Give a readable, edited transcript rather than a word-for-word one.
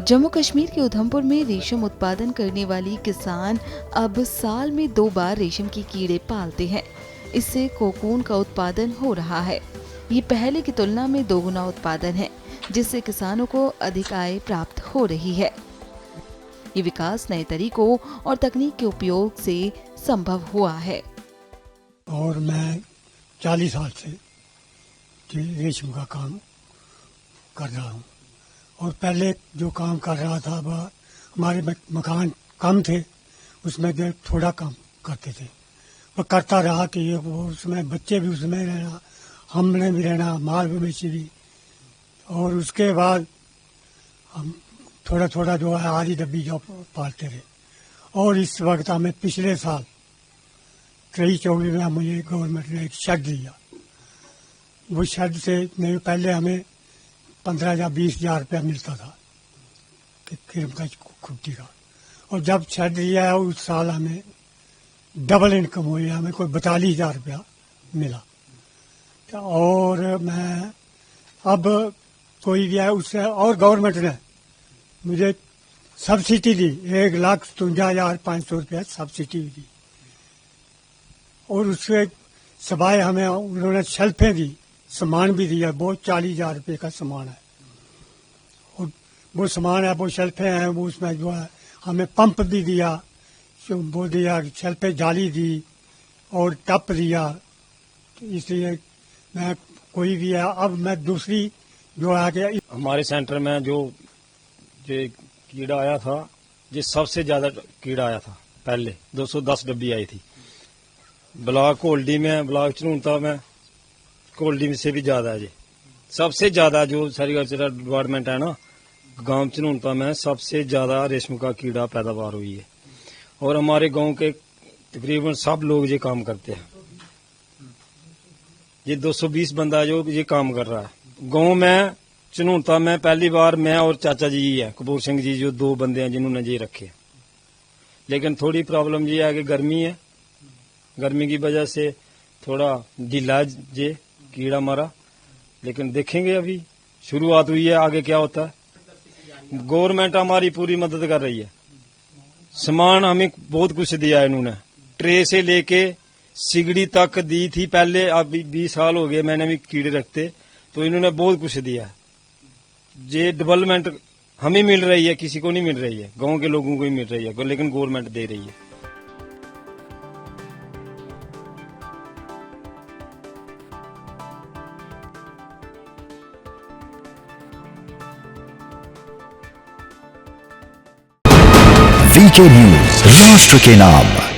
जम्मू कश्मीर के उधमपुर में रेशम उत्पादन करने वाली किसान अब साल में 2 बार रेशम की कीड़े पालते हैं। इससे कोकून का उत्पादन हो रहा है। ये पहले की तुलना में 2 गुना उत्पादन है, जिससे किसानों को अधिक आय प्राप्त हो रही है। ये विकास नए तरीकों और तकनीक के उपयोग से संभव हुआ है। और मैं 40 साल से रेशम का काम कर रहा हूँ। और पहले जो काम कर रहा था वह हमारे मकान कम थे, उसमें जो थोड़ा काम करते थे। वह करता रहा कि ये वो उसमें बच्चे भी उसमें रहना, हमने भी रहना, माल मवेशी भी। और उसके बाद हम थोड़ा थोड़ा जो है आधी डब्बी जो पालते रहे। और इस वक्त हमें पिछले साल 23-24 में मुझे गवर्नमेंट ने एक शेड दिया। वो शेड से नहीं पहले हमें 15 या 20 हजार रुपया मिलता था किरम का खुट्टी का। और जब शेड दिया है उस साल हमें डबल इनकम हुई, हमें कोई 42 हजार रुपया मिला। और मैं अब कोई भी है उससे, और गवर्नमेंट ने मुझे सब्सिडी दी, 1,57,500 रुपया सब्सिडी दी। और उसके सवाए हमें उन्होंने शेल्फें दी, सामान भी दिया, बहुत 40 हजार रुपये का सामान है। और वो सामान है, वो शेल्फें हैं, वो उसमें जो है हमें पंप भी दिया, वो दिया, शेल्फें जाली दी और टप दिया। तो इसलिए मैं कोई भी है, अब मैं दूसरी जो है कि हमारे सेंटर में जो कीड़ा आया था, ये सबसे ज्यादा कीड़ा आया था। पहले 210 डब्बी आई थी ब्लॉक कोल्डी में, ब्लॉक चनूनता में, कोल्डी से भी ज्यादा है। जी सबसे ज्यादा जो सेरिकल्चरल डिपार्टमेंट है ना, गांव चनूनता में सबसे ज्यादा रेशम का कीड़ा पैदावार हुई है। और हमारे गांव के तकरीबन सब लोग ये काम करते हैं। ये 220 बंदा जो ये काम कर रहा है गांव में चनूनता में। पहली बार मैं और चाचा जी है, कपूर सिंह जी, जो 2 बंदे हैं जिन्होंने ये रखे। लेकिन थोड़ी प्रॉब्लम ये है कि गर्मी है, गर्मी की वजह से थोड़ा ढीला ये कीड़ा मारा। लेकिन देखेंगे, अभी शुरुआत हुई है, आगे क्या होता है। गवर्नमेंट हमारी पूरी मदद कर रही है। सामान हमें बहुत कुछ दिया है इन्होंने, ट्रे से लेके सिगड़ी तक दी थी पहले। अब 20 साल हो गए मैंने भी कीड़े रखते, तो इन्होंने बहुत कुछ दिया है। ये डेवलपमेंट हमें मिल रही है, किसी को नहीं मिल रही है, गांव के लोगों को ही मिल रही है, लेकिन गवर्नमेंट दे रही है। वीके न्यूज, राष्ट्र के नाम।